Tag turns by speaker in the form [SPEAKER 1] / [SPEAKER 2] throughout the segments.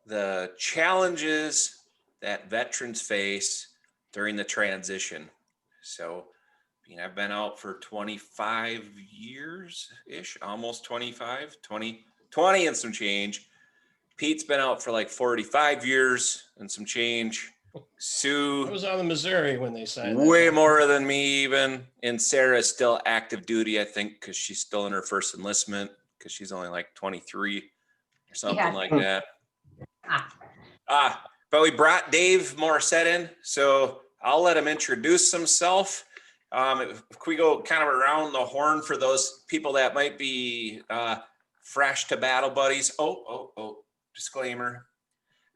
[SPEAKER 1] the challenges that veterans face during the transition. So, I've been out for 25 years ish, almost 25, 20 and some change. Pete's been out for like 45 years and some change.
[SPEAKER 2] I
[SPEAKER 1] Sue,
[SPEAKER 2] was on the Missouri when they signed
[SPEAKER 1] way
[SPEAKER 2] that.
[SPEAKER 1] more than me even. And Sarah is still active duty, I think, because she's still in her first enlistment, because she's only like 23 or something like that. But we brought Dave Morissette in, so I'll let him introduce himself. If we go kind of around the horn for those people that might be fresh to Battle Buddies. Disclaimer.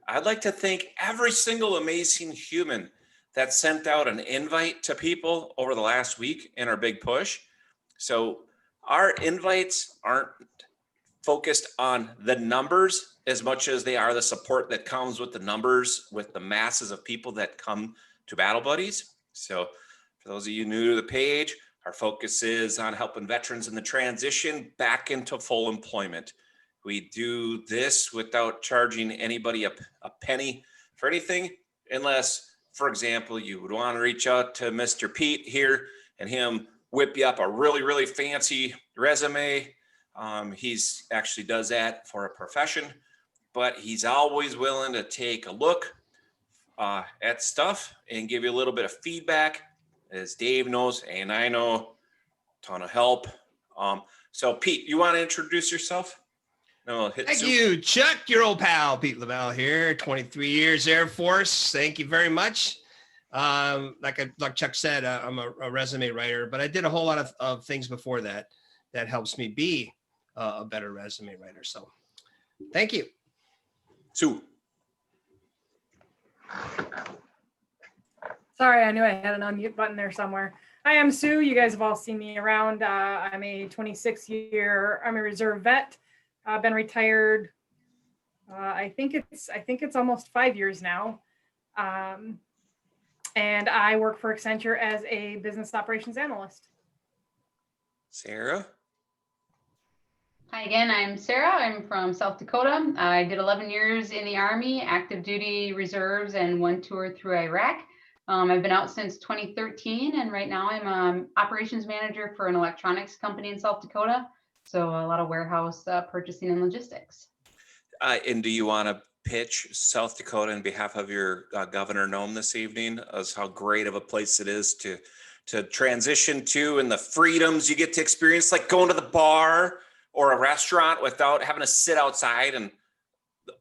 [SPEAKER 1] I'd like to thank every single amazing human that sent out an invite to people over the last week in our big push. So our invites aren't focused on the numbers as much as they are the support that comes with the numbers, with the masses of people that come to Battle Buddies. So for those of you new to the page, our focus is on helping veterans in the transition back into full employment. We do this without charging anybody a penny for anything, unless, for example, you would want to reach out to Mr. Pete here and him whip you up a really, really fancy resume. He's actually does that for a profession, but he's always willing to take a look at stuff and give you a little bit of feedback. As Dave knows, and I know, ton of help. So Pete, you want to introduce yourself? No,
[SPEAKER 2] Thank you, Chuck, your old pal, Pete Lavelle here, 23 years Air Force. Thank you very much. Like Chuck said, I'm a resume writer, but I did a whole lot of things before that helps me be a better resume writer. So thank you.
[SPEAKER 1] Sue.
[SPEAKER 3] Sorry, I knew I had an unmute button there somewhere. Hi, I'm Sue. You guys have all seen me around. I'm a 26-year Army Reserve vet. I've been retired. I think it's almost 5 years now. And I work for Accenture as a business operations analyst.
[SPEAKER 1] Sarah.
[SPEAKER 4] Hi again, I'm Sarah. I'm from South Dakota. I did 11 years in the Army, active duty reserves, and 1 tour through Iraq. I've been out since 2013, and right now I'm operations manager for an electronics company in South Dakota. So a lot of warehouse purchasing and logistics.
[SPEAKER 1] And do you want to pitch South Dakota on behalf of your Governor Nome this evening as how great of a place it is to transition to, and the freedoms you get to experience, like going to the bar or a restaurant without having to sit outside and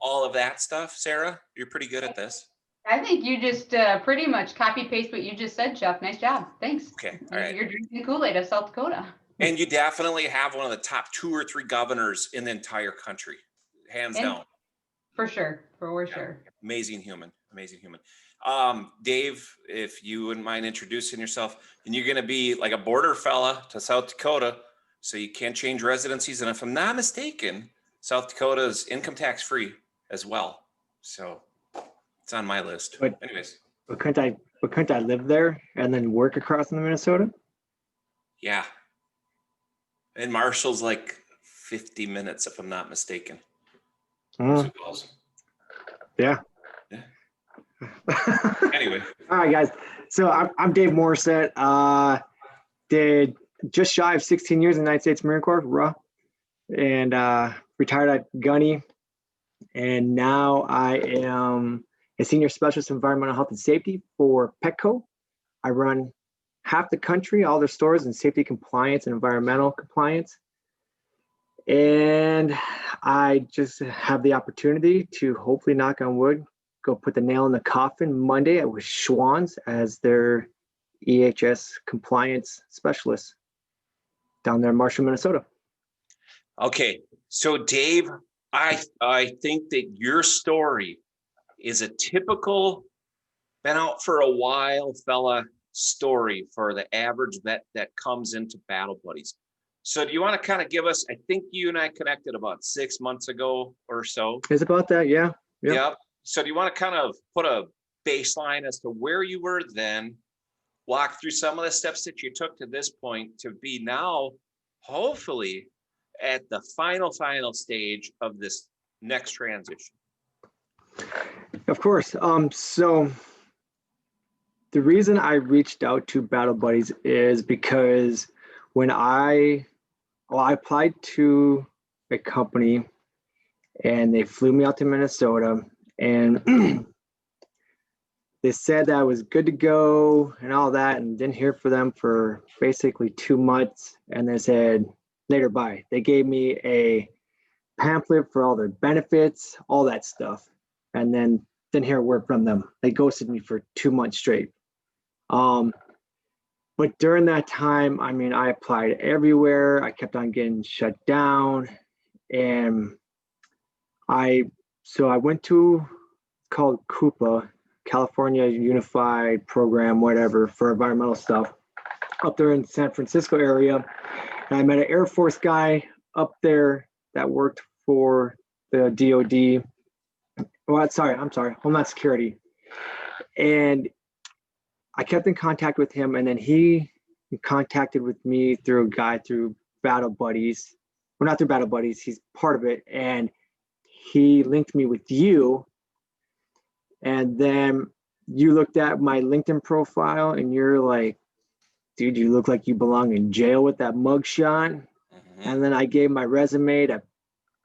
[SPEAKER 1] all of that stuff? Sarah, you're pretty good at this.
[SPEAKER 4] I think you just pretty much copy paste what you just said, Chuck. Nice job. Thanks.
[SPEAKER 1] Okay. All right.
[SPEAKER 4] You're drinking the Kool-Aid of South Dakota.
[SPEAKER 1] And you definitely have one of the top 2 or 3 governors in the entire country, hands down.
[SPEAKER 4] For sure. Sure.
[SPEAKER 1] Amazing human. Dave, if you wouldn't mind introducing yourself, and you're going to be like a border fella to South Dakota, so you can't change residencies. And if I'm not mistaken, South Dakota is income tax free as well. So it's on my list.
[SPEAKER 5] But,
[SPEAKER 1] anyways.
[SPEAKER 5] But couldn't I live there and then work across in Minnesota?
[SPEAKER 1] Yeah. And Marshall's like 50 minutes, if I'm not mistaken.
[SPEAKER 5] Yeah.
[SPEAKER 1] Anyway.
[SPEAKER 5] All right, guys. So I'm Dave Morissette. Did just shy of 16 years in the United States Marine Corps, RUH, and retired at Gunny. And now I am a senior specialist in environmental health and safety for Petco. I run half the country, all their stores in safety compliance and environmental compliance. And I just have the opportunity to, hopefully, knock on wood, go put the nail in the coffin Monday with Schwann's as their EHS compliance specialist down there in Marshall, Minnesota.
[SPEAKER 1] Okay, so Dave, I think that your story is a typical been out for a while fella story for the average vet that comes into Battle Buddies. So do you want to kind of give us, I think you and I connected about 6 months ago or so.
[SPEAKER 5] It's about that, yeah.
[SPEAKER 1] Yep. So do you want to kind of put a baseline as to where you were then, walk through some of the steps that you took to this point to be now, hopefully, at the final stage of this next transition?
[SPEAKER 5] Of course. So the reason I reached out to Battle Buddies is because when I applied to a company and they flew me out to Minnesota and they said that I was good to go and all that, and didn't hear from them for basically 2 months. And they said, later, bye. They gave me a pamphlet for all their benefits, all that stuff. And then didn't hear a word from them. They ghosted me for 2 months straight. But during that time, I mean, I applied everywhere. I kept on getting shut down. And I went to, called CUPA, California Unified Program, whatever, for environmental stuff up there in San Francisco area. And I met an Air Force guy up there that worked for the DOD. Well, I'm sorry, Homeland Security. And I kept in contact with him, and then he contacted with me through a guy through Battle Buddies. Well, not through Battle Buddies, he's part of it. And he linked me with you. And then you looked at my LinkedIn profile and you're like, dude, you look like you belong in jail with that mugshot.
[SPEAKER 1] Mhm.
[SPEAKER 5] And then I gave my resume to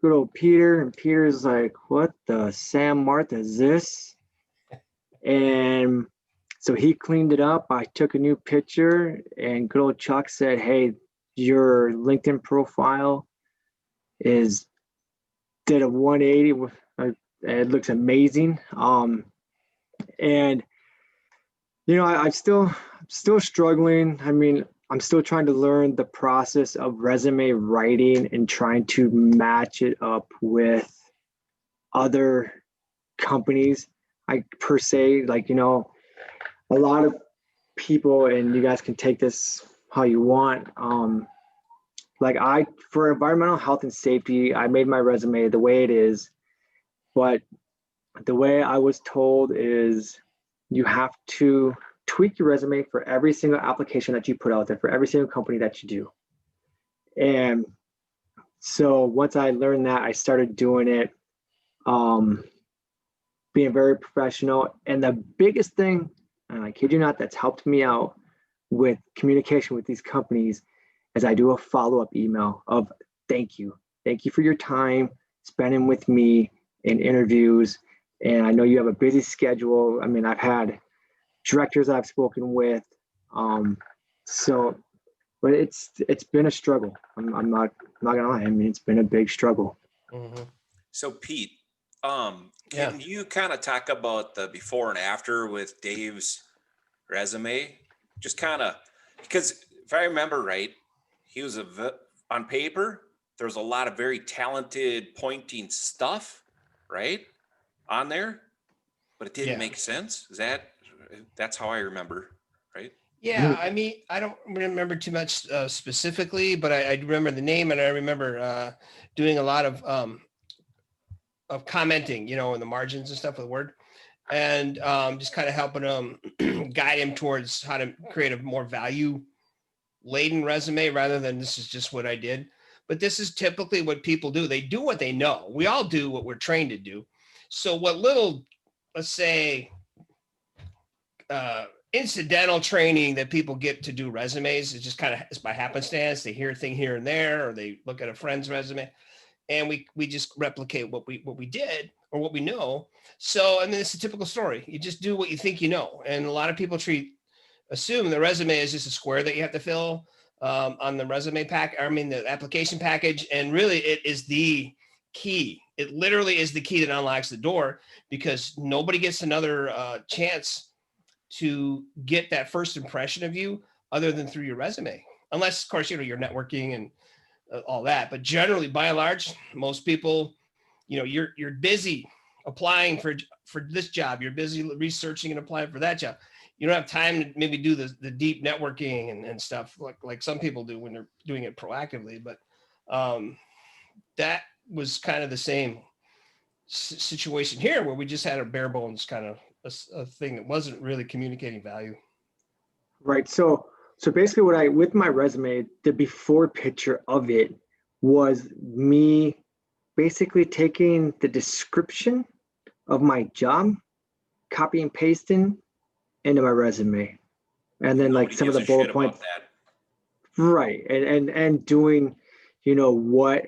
[SPEAKER 5] good old Peter, and Peter's like, what the Sam Martha is this? And so he cleaned it up. I took a new picture, and good old Chuck said, hey, your LinkedIn profile did a 180 with it looks amazing. And you know, I'm still struggling. I mean, I'm still trying to learn the process of resume writing and trying to match it up with other companies. I per se, like, you know, a lot of people, and you guys can take this how you want. Like for environmental health and safety, I made my resume the way it is, but the way I was told is you have to tweak your resume for every single application that you put out there, for every single company that you do. And so once I learned that, I started doing it, being very professional. And the biggest thing, and I kid you not, that's helped me out with communication with these companies is I do a follow-up email of thank you. Thank you for your time spending with me in interviews. And I know you have a busy schedule. I mean, I've had directors I've spoken with. But it's been a struggle. I'm not gonna lie. I mean, it's been a big struggle.
[SPEAKER 2] Mhm.
[SPEAKER 1] So Pete,
[SPEAKER 2] Yeah.
[SPEAKER 1] can you kind of talk about the before and after with Dave's resume? Just kind of, because if I remember right, he was on paper, there was a lot of very talented pointing stuff, right, on there, but it didn't
[SPEAKER 2] Yeah.
[SPEAKER 1] make sense. That's how I remember, right?
[SPEAKER 2] Yeah, I mean, I don't remember too much specifically, but I remember the name, and I remember doing a lot of commenting, you know, in the margins and stuff with Word, and just kind of helping him guide him towards how to create a more value laden resume rather than this is just what I did. But this is typically what people do. They do what they know. We all do what we're trained to do. So what little, let's say, incidental training that people get to do resumes is just kind of, it's by happenstance. They hear a thing here and there, or they look at a friend's resume, and we just replicate what we did or what we know. So, I mean, it's a typical story. You just do what you think you know, and a lot of people assume the resume is just a square that you have to fill on the resume pack. I mean, the application package, and really, it is the key. It literally is the key that unlocks the door, because nobody gets another chance to get that first impression of you other than through your resume, unless, of course, you know, you're networking and all that. But generally, by and large, most people, you know, you're busy applying for this job, you're busy researching and applying for that job. You don't have time to maybe do the deep networking and stuff like some people do when they're doing it proactively. But that was kind of the same situation here, where we just had a bare bones kind of a thing that wasn't really communicating value.
[SPEAKER 5] Right. So basically with my resume, the before picture of it was me basically taking the description of my job, copy and pasting into my resume. And then like
[SPEAKER 1] Nobody
[SPEAKER 5] some of the
[SPEAKER 1] gives a
[SPEAKER 5] bullet
[SPEAKER 1] shit
[SPEAKER 5] points,
[SPEAKER 1] about that.
[SPEAKER 5] right. And doing, what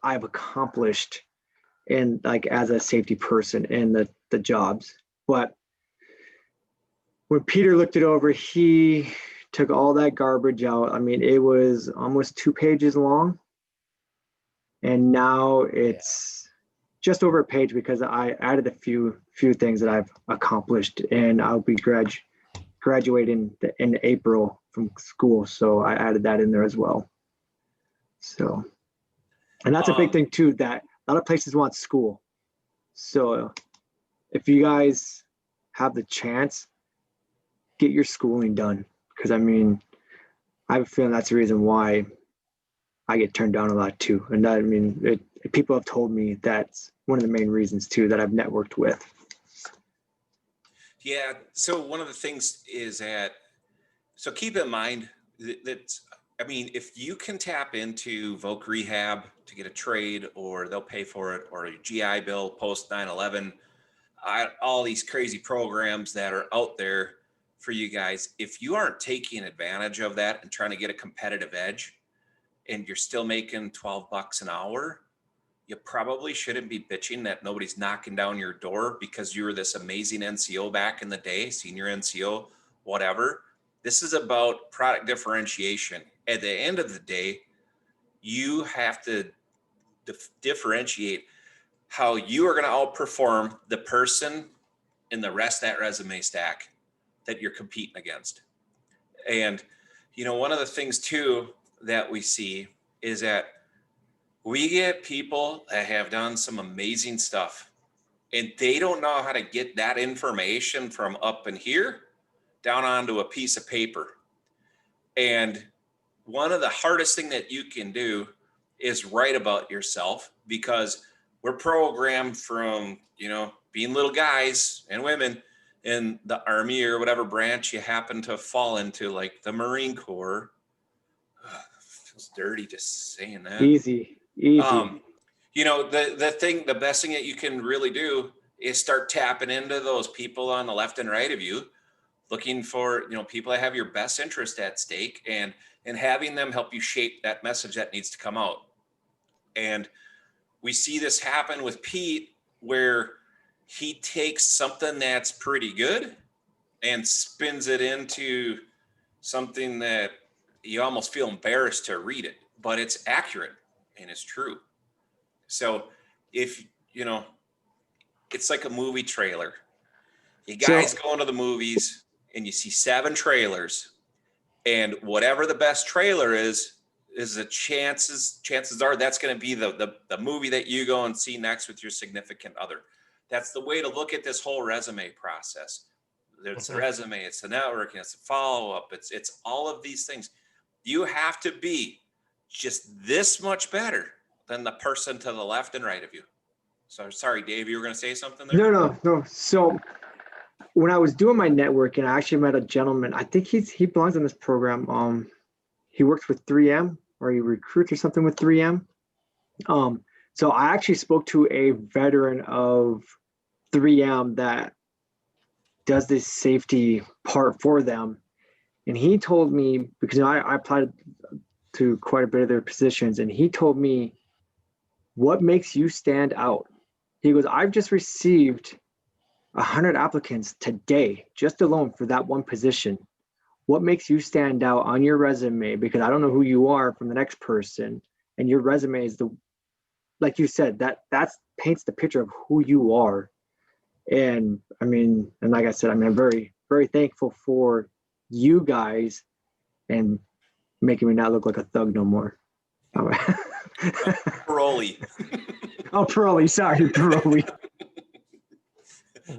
[SPEAKER 5] I've accomplished in like as a safety person in the jobs. But when Peter looked it over, he took all that garbage out. I mean, it was almost 2 pages long. And now it's just over a page because I added a few things that I've accomplished, and I'll be graduating in April from school. So I added that in there as well. So, and that's a big thing too, that a lot of places want school. So if you guys have the chance, get your schooling done. Because I mean, I have a feeling that's the reason why I get turned down a lot too. And that, I mean, people have told me that's one of the main reasons too that I've networked with.
[SPEAKER 1] Yeah. So one of the things is that, so keep in mind that, I mean, if you can tap into Voc Rehab to get a trade, or they'll pay for it, or a GI Bill post 9/11, all these crazy programs that are out there for you guys, if you aren't taking advantage of that and trying to get a competitive edge, and you're still making $12 an hour, you probably shouldn't be bitching that nobody's knocking down your door because you were this amazing NCO back in the day, senior NCO, whatever. This is about product differentiation. At the end of the day, you have to differentiate how you are going to outperform the person in the rest of that resume stack that you're competing against. And, one of the things too that we see is that we get people that have done some amazing stuff, and they don't know how to get that information from up in here down onto a piece of paper. And one of the hardest thing that you can do is write about yourself, because we're programmed from, being little guys and women in the Army or whatever branch you happen to fall into, like the Marine Corps. Ugh, feels dirty just saying that.
[SPEAKER 5] Easy.
[SPEAKER 1] The best thing that you can really do is start tapping into those people on the left and right of you, looking for, people that have your best interest at stake, and having them help you shape that message that needs to come out. And we see this happen with Pete, where he takes something that's pretty good and spins it into something that you almost feel embarrassed to read it, but it's accurate and it's true. So if, it's like a movie trailer. You guys go into the movies and you see 7 trailers, and whatever the best trailer is the chances are that's going to be the movie that you go and see next with your significant other. That's the way to look at this whole resume process. It's the resume, it's the networking, it's the follow-up, it's all of these things. You have to be just this much better than the person to the left and right of you. So sorry, Dave, you were going to say something there?
[SPEAKER 5] No. So when I was doing my networking, I actually met a gentleman. I think he belongs in this program. He works with 3M, or he recruits or something with 3M. So I actually spoke to a veteran of 3M that does this safety part for them. And he told me, because I applied to quite a bit of their positions, and he told me, what makes you stand out? He goes, I've just received 100 applicants today, just alone for that one position. What makes you stand out on your resume? Because I don't know who you are from the next person, and your resume is like you said, that paints the picture of who you are. And I mean, and like I said, I'm very, very thankful for you guys and making me not look like a thug no more.
[SPEAKER 1] Parolee.
[SPEAKER 5] Oh, parolee. Sorry, parolee.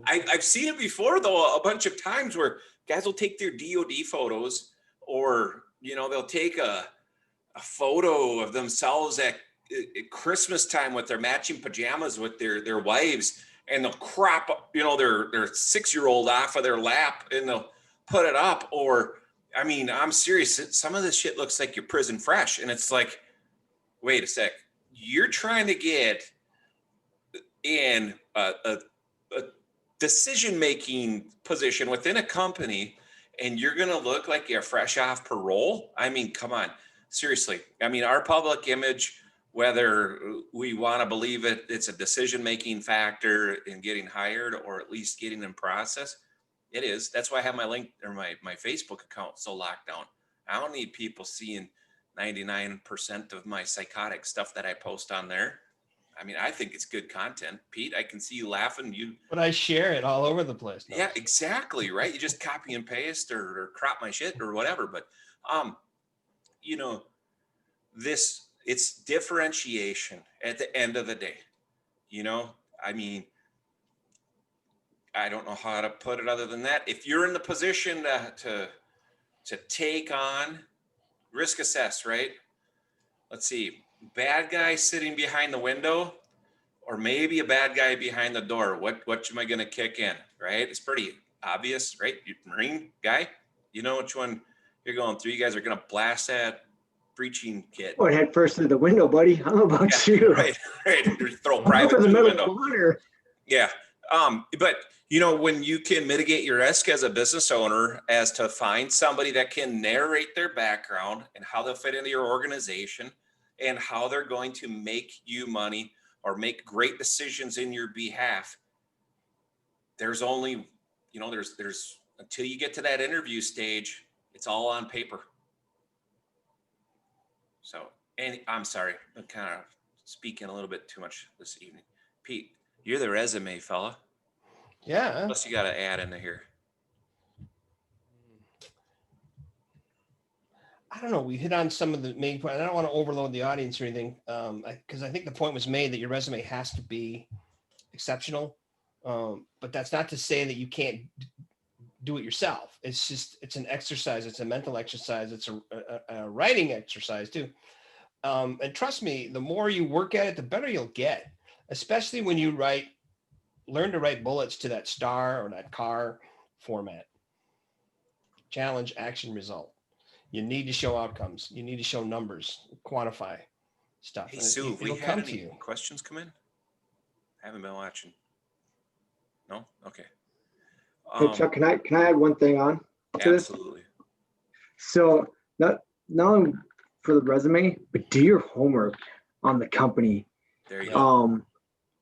[SPEAKER 1] I've seen it before, though, a bunch of times where guys will take their DOD photos, or, they'll take a photo of themselves at Christmas time with their matching pajamas with their wives, and they'll crop, their 6-year-old off of their lap, and they'll put it up. Or, I mean, I'm serious. Some of this shit looks like you're prison fresh. And it's like, wait a sec. You're trying to get in a a decision-making position within a company and you're going to look like you're fresh off parole. I mean, come on, seriously. I mean, our public image, whether we want to believe it's a decision-making factor in getting hired or at least getting in process, it is. That's why I have my link or my Facebook account so locked down. I don't need people seeing 99% of my psychotic stuff that I post on there. I mean, I think it's good content. Pete, I can see you laughing.
[SPEAKER 2] But I share it all over the place. No.
[SPEAKER 1] Yeah, exactly. Right. You just copy and paste or crop my shit or whatever. But, you know, it's differentiation at the end of the day. You know, I mean, I don't know how to put it other than that. If you're in the position to take on, risk assess, right? Let's see, bad guy sitting behind the window, or maybe a bad guy behind the door. What am I going to kick in, right? It's pretty obvious, right? You Marine guy, you know which one you're going through. You guys are going to blast that breaching kit.
[SPEAKER 5] Going head first through the window, buddy. I don't know about
[SPEAKER 1] Yeah,
[SPEAKER 5] you.
[SPEAKER 1] right. You throw
[SPEAKER 5] I'm
[SPEAKER 1] private
[SPEAKER 5] for the
[SPEAKER 1] through the
[SPEAKER 5] middle
[SPEAKER 1] window.
[SPEAKER 5] corner.
[SPEAKER 1] Yeah. But you know, when you can mitigate your risk as a business owner as to find somebody that can narrate their background and how they'll fit into your organization and how they're going to make you money or make great decisions in your behalf, there's only, you know, there's until you get to that interview stage, it's all on paper. So, and I'm sorry, I'm kind of speaking a little bit too much this evening. Pete, you're the resume fella.
[SPEAKER 2] Yeah.
[SPEAKER 1] Plus you got to add into here.
[SPEAKER 2] I don't know. We hit on some of the main points. I don't want to overload the audience or anything, because I think the point was made that your resume has to be exceptional. But that's not to say that you can't do it yourself. It's just, it's an exercise. It's a mental exercise. It's a writing exercise too. And trust me, the more you work at it, the better you'll get, especially when you learn to write bullets to that star or that car format. Challenge, action, result. You need to show outcomes. You need to show numbers, quantify stuff.
[SPEAKER 1] Hey,
[SPEAKER 2] and
[SPEAKER 1] Sue, have we
[SPEAKER 2] it'll
[SPEAKER 1] had
[SPEAKER 2] come to
[SPEAKER 1] any
[SPEAKER 2] you.
[SPEAKER 1] questions come in? I haven't been watching. No? Okay.
[SPEAKER 5] Hey, Chuck, can I add one thing on to this?
[SPEAKER 1] Absolutely.
[SPEAKER 5] So not only for the resume, but do your homework on the company.
[SPEAKER 1] There you go.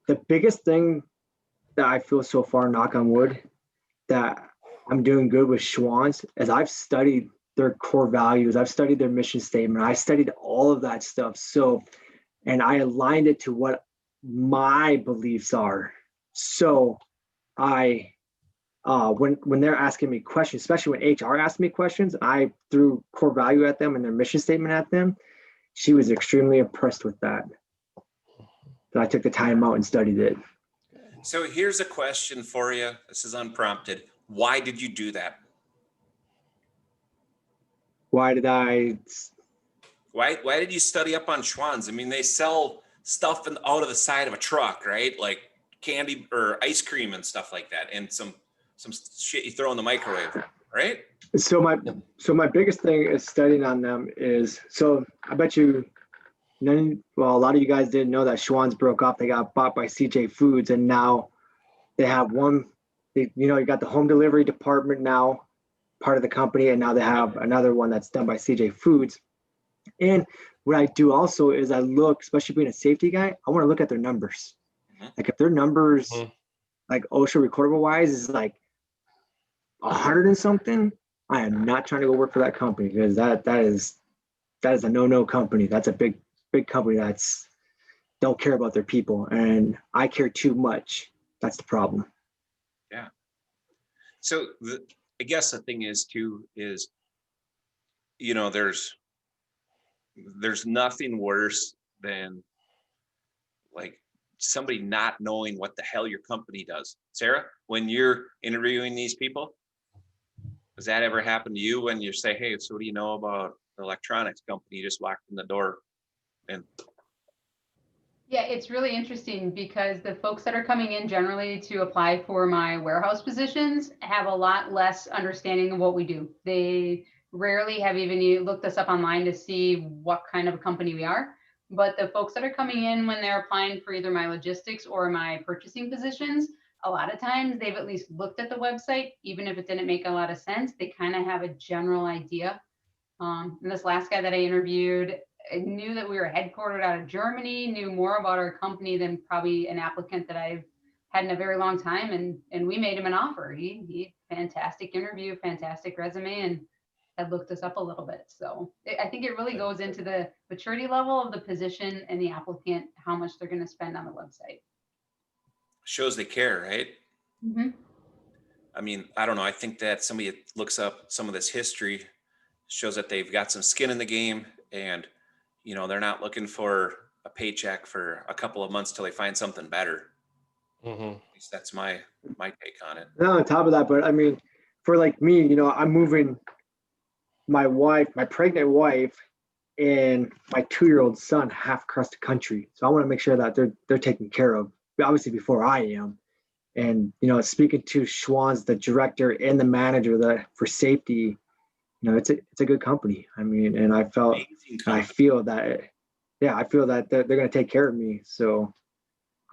[SPEAKER 5] The biggest thing that I feel so far, knock on wood, that I'm doing good with Schwann's is I've studied their core values. I've studied their mission statement. I studied all of that stuff. So, and I aligned it to what my beliefs are. So when they're asking me questions, especially when HR asked me questions, I threw core value at them and their mission statement at them. She was extremely impressed with that. That I took the time out and studied it.
[SPEAKER 1] So here's a question for you. This is unprompted. Why did you do that?
[SPEAKER 5] Why did
[SPEAKER 1] Why did you study up on Schwann's? I mean, they sell stuff out of the side of a truck, right? Like candy or ice cream and stuff like that, and some shit you throw in the microwave, right?
[SPEAKER 5] So my biggest thing is studying on them is, so I bet you a lot of you guys didn't know that Schwann's broke off. They got bought by CJ Foods, and now they have you got the home delivery department now, part of the company, and now they have another one that's done by CJ Foods. And what I do also is I look, especially being a safety guy, I want to look at their numbers. Like if their numbers, like OSHA recordable wise, is like 100 and something, I am not trying to go work for that company, because that is a no company. That's a big company that's don't care about their people, and I care too much. That's the problem.
[SPEAKER 1] Yeah. So I guess the thing is too is, you know, there's nothing worse than like somebody not knowing what the hell your company does. Sarah, when you're interviewing these people, does that ever happen to you when you say, hey, so what do you know about the electronics company? You just walked in the door and.
[SPEAKER 4] Yeah, it's really interesting because the folks that are coming in generally to apply for my warehouse positions have a lot less understanding of what we do. They rarely have even looked us up online to see what kind of a company we are. But the folks that are coming in when they're applying for either my logistics or my purchasing positions a lot of times they've at least looked at the website, even if it didn't make a lot of sense, they kind of have a general idea. And this last guy that I interviewed, I knew that we were headquartered out of Germany, knew more about our company than probably an applicant that I've had in a very long time. And we made him an offer. He fantastic interview, fantastic resume, and had looked us up a little bit. So I think it really goes into the maturity level of the position and the applicant, how much they're going to spend on the website.
[SPEAKER 1] Shows they care, right?
[SPEAKER 4] Mm-hmm.
[SPEAKER 1] I mean, I don't know. I think that somebody that looks up some of this history shows that they've got some skin in the game, and you know, they're not looking for a paycheck for a couple of months till they find something better.
[SPEAKER 2] Mm-hmm.
[SPEAKER 1] At least that's my take on it.
[SPEAKER 5] No, on top of that, but I mean, for like me, you know, I'm moving my wife, my pregnant wife, and my 2-year-old son half across the country. So I want to make sure that they're taken care of, obviously before I am. And you know, speaking to Schwann's, the director and the manager that for safety, you know, it's a good company. I mean, and I
[SPEAKER 1] Amazing company.
[SPEAKER 5] feel that, yeah, I feel that they're going to take care of me. So,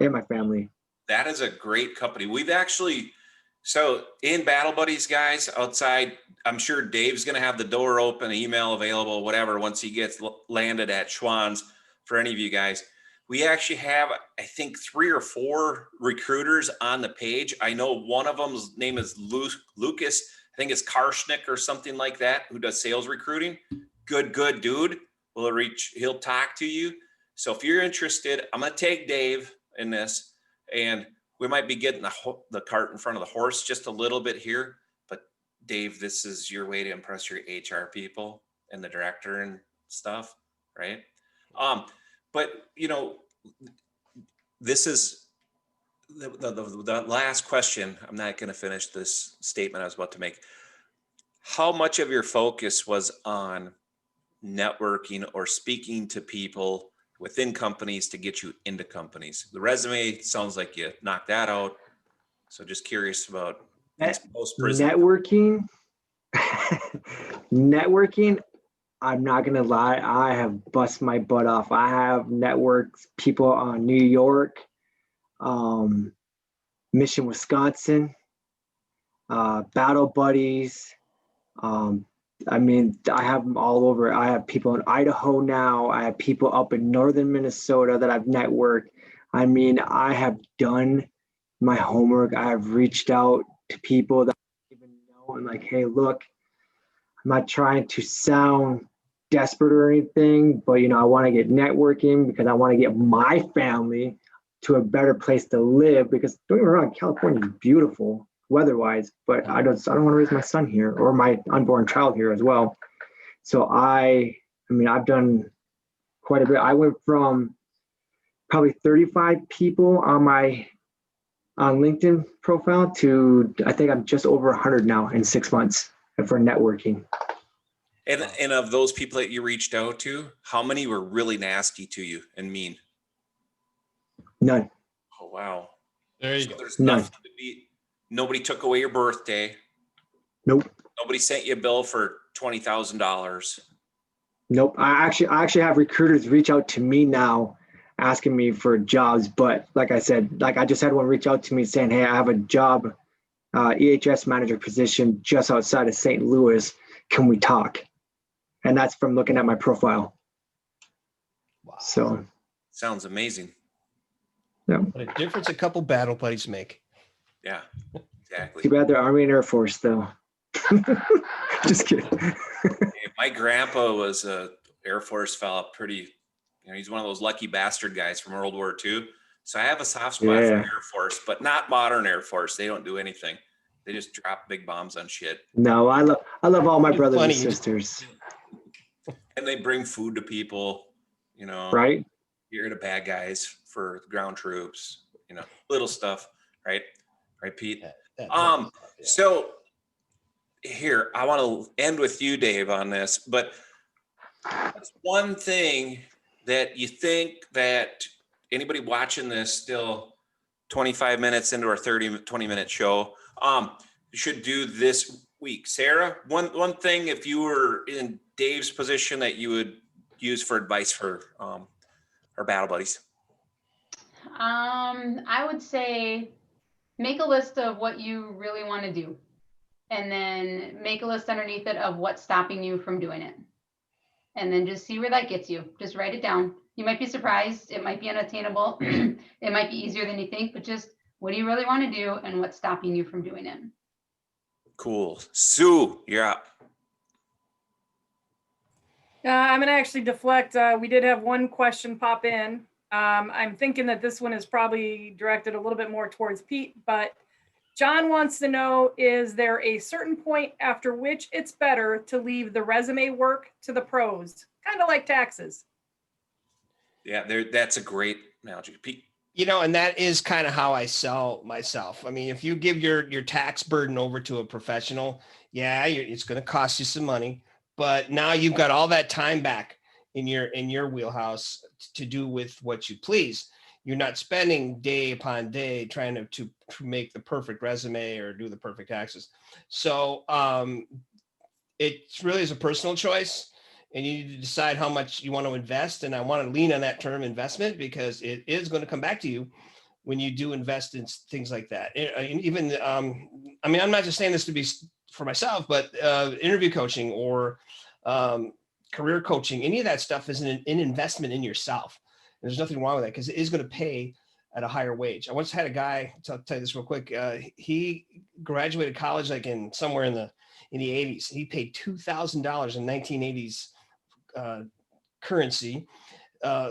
[SPEAKER 5] and my family.
[SPEAKER 1] That is a great company. We've actually, so in Battle Buddies, guys, outside, I'm sure Dave's going to have the door open, email available, whatever, once he gets landed at Schwann's. For any of you guys, we actually have, I think, 3 or 4 recruiters on the page. I know one of them's name is Lucas. I think it's Karshnick or something like that, who does sales recruiting. Good dude. He'll talk to you. So if you're interested, I'm going to take Dave in this, and we might be getting the cart in front of the horse just a little bit here. But Dave, this is your way to impress your HR people and the director and stuff, right? But you know, this is the last question. I'm not going to finish this statement I was about to make. How much of your focus was on networking or speaking to people within companies to get you into companies? The resume sounds like you knocked that out. So just curious about post-prison.
[SPEAKER 5] Networking, I'm not gonna lie, I have bust my butt off. I have networked people on New York, Mission, Wisconsin, Battle Buddies. I mean, I have them all over. I have people in Idaho now. I have people up in northern Minnesota that I've networked. I mean, I have done my homework. I have reached out to people that I don't even know and like, hey, look, I'm not trying to sound desperate or anything, but you know, I want to get networking because I want to get my family to a better place to live. Because don't get me wrong, California is beautiful weather-wise, but I don't want to raise my son here or my unborn child here as well. So I mean, I've done quite a bit. I went from probably 35 people on LinkedIn profile to I think I'm just over 100 now in 6 months for networking.
[SPEAKER 1] And of those people that you reached out to, how many were really nasty to you and mean?
[SPEAKER 5] None.
[SPEAKER 1] Oh, wow.
[SPEAKER 2] There you
[SPEAKER 1] So
[SPEAKER 2] go.
[SPEAKER 1] there's
[SPEAKER 5] None.
[SPEAKER 1] nothing to be, nobody took away your birthday.
[SPEAKER 5] Nope.
[SPEAKER 1] Nobody sent you a bill for $20,000.
[SPEAKER 5] Nope. I actually have recruiters reach out to me now asking me for jobs. But like I said, like I just had one reach out to me saying, hey, I have a job, EHS manager position just outside of St. Louis. Can we talk? And that's from looking at my profile.
[SPEAKER 2] Wow.
[SPEAKER 5] So
[SPEAKER 1] Sounds amazing.
[SPEAKER 5] yeah.
[SPEAKER 2] What a difference a couple battle buddies make.
[SPEAKER 1] Yeah, exactly.
[SPEAKER 5] Too bad they're Army and Air Force though. Just kidding.
[SPEAKER 1] Hey, my grandpa was a Air Force fella, pretty, you know, he's one of those lucky bastard guys from World War II. So I have a soft spot for
[SPEAKER 5] Yeah.
[SPEAKER 1] Air Force, but not modern Air Force. They don't do anything. They just drop big bombs on shit.
[SPEAKER 5] No, I love all my
[SPEAKER 2] You're
[SPEAKER 5] brothers
[SPEAKER 2] funny.
[SPEAKER 5] and sisters.
[SPEAKER 1] And they bring food to people, you know,
[SPEAKER 5] Right?
[SPEAKER 1] you're the bad guys for the ground troops, you know, little stuff, right? Right, Pete?
[SPEAKER 2] Yeah.
[SPEAKER 1] So here, I want to end with you, Dave, on this, but what's one thing that you think that anybody watching this still 25 minutes into our 20-minute show, should do this week? Sarah, one thing, if you were in Dave's position, that you would use for advice for our battle buddies.
[SPEAKER 4] I would say make a list of what you really want to do. And then make a list underneath it of what's stopping you from doing it. And then just see where that gets you. Just write it down. You might be surprised. It might be unattainable. It might be easier than you think, but just what do you really want to do and what's stopping you from doing it?
[SPEAKER 1] Cool. Sue, you're up.
[SPEAKER 3] I'm gonna actually deflect. We did have one question pop in. I'm thinking that this one is probably directed a little bit more towards Pete, but John wants to know, is there a certain point after which it's better to leave the resume work to the pros? Kind of like taxes.
[SPEAKER 1] Yeah, that's a great analogy. Pete.
[SPEAKER 2] And that is kind of how I sell myself. I mean, if you give your tax burden over to a professional, yeah, it's going to cost you some money, but now you've got all that time back in your wheelhouse to do with what you please. You're not spending day upon day trying to make the perfect resume or do the perfect taxes. So it really is a personal choice, and you need to decide how much you want to invest. And I want to lean on that term investment because it is going to come back to you when you do invest in things like that. And even, I mean, I'm not just saying this to be for myself, but interview coaching or career coaching, any of that stuff is an investment in yourself. And there's nothing wrong with that because it is going to pay at a higher wage. I once had a guy, I'll tell you this real quick. He graduated college like somewhere in the 80s. He paid $2,000 in 1980s currency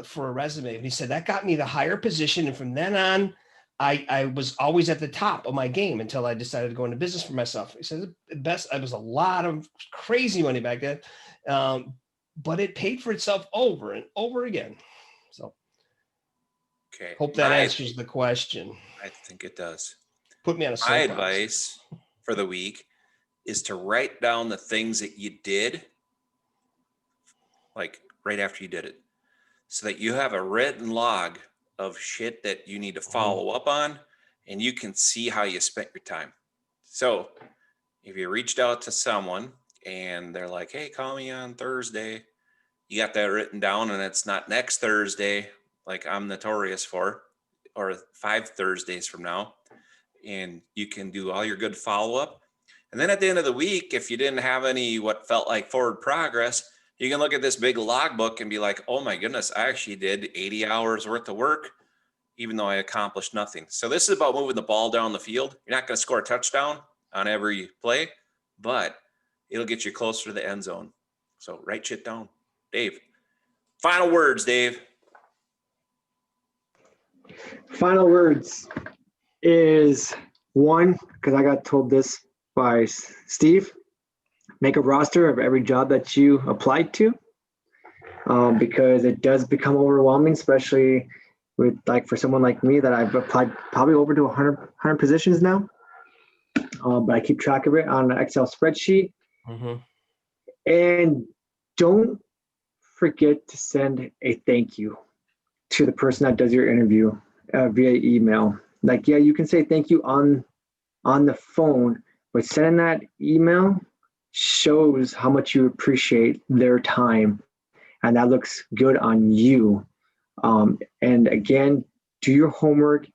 [SPEAKER 2] for a resume. And he said, that got me the higher position. And from then on, I was always at the top of my game until I decided to go into business for myself. He said, the best, it was a lot of crazy money back then, but it paid for itself over and over again. So
[SPEAKER 1] Okay.
[SPEAKER 2] hope that answers the question.
[SPEAKER 1] I think it does.
[SPEAKER 2] Put me on a
[SPEAKER 1] My
[SPEAKER 2] soapbox.
[SPEAKER 1] advice for the week is to write down the things that you did, like right after you did it, so that you have a written log of shit that you need to follow up on, and you can see how you spent your time. So if you reached out to someone and they're like, hey, call me on Thursday, you got that written down, and it's not next Thursday like I'm notorious for, or 5 Thursdays from now, and you can do all your good follow-up. And then at the end of the week, if you didn't have any what felt like forward progress, you can look at this big logbook and be like, oh my goodness, I actually did 80 hours worth of work, even though I accomplished nothing. So this is about moving the ball down the field. You're not going to score a touchdown on every play, but it'll get you closer to the end zone. So write shit down. Dave, final words, Dave.
[SPEAKER 5] Final words is one, because I got told this by Steve, make a roster of every job that you applied to, because it does become overwhelming, especially with like for someone like me that I've applied probably over to 100 positions now. But I keep track of it on an Excel spreadsheet. And don't forget to send a thank you to the person that does your interview via email. Like, yeah, you can say thank you on the phone, but sending that email shows how much you appreciate their time, and that looks good on you. And again, do your homework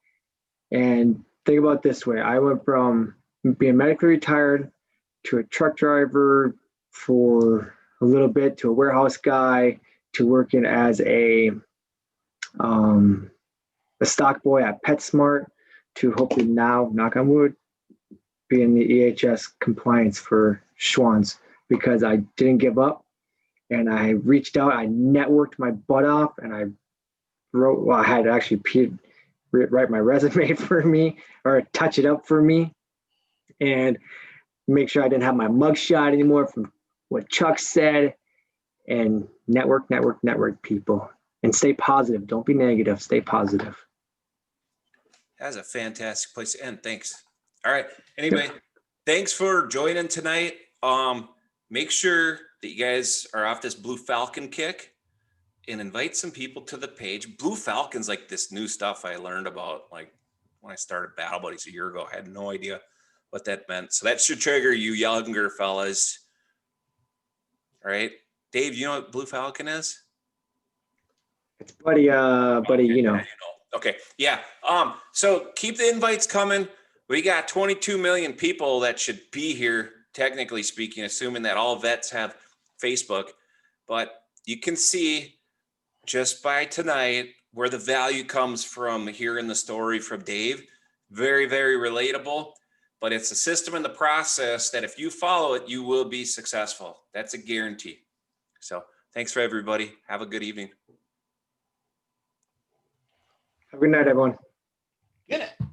[SPEAKER 5] and think about it this way. I went from being medically retired to a truck driver for a little bit, to a warehouse guy, to working as a stock boy at PetSmart, to hopefully now, knock on wood, be in the EHS compliance for Schwann's, because I didn't give up and I reached out, I networked my butt off, and I wrote, well, I had actually Pete write my resume for me or touch it up for me and make sure I didn't have my mugshot anymore from what Chuck said, and network people, and stay positive. Don't be negative, stay positive.
[SPEAKER 1] That's a fantastic place to end. Thanks. All right. Anyway, thanks for joining tonight. Make sure that you guys are off this Blue Falcon kick and invite some people to the page. Blue Falcon's like this new stuff I learned about, like when I started Battle Buddies a year ago. I had no idea what that meant. So that should trigger you younger fellas. All right. Dave, you know what Blue Falcon is?
[SPEAKER 5] It's buddy, you know.
[SPEAKER 1] Okay. Yeah. So keep the invites coming. we got 22 million people that should be here, technically speaking, assuming that all vets have Facebook. But you can see just by tonight where the value comes from hearing the story from Dave. Very, very relatable, but it's a system in the process that if you follow it, you will be successful. That's a guarantee. So thanks for everybody. Have a good evening.
[SPEAKER 5] Have a good night, everyone.
[SPEAKER 2] Get it.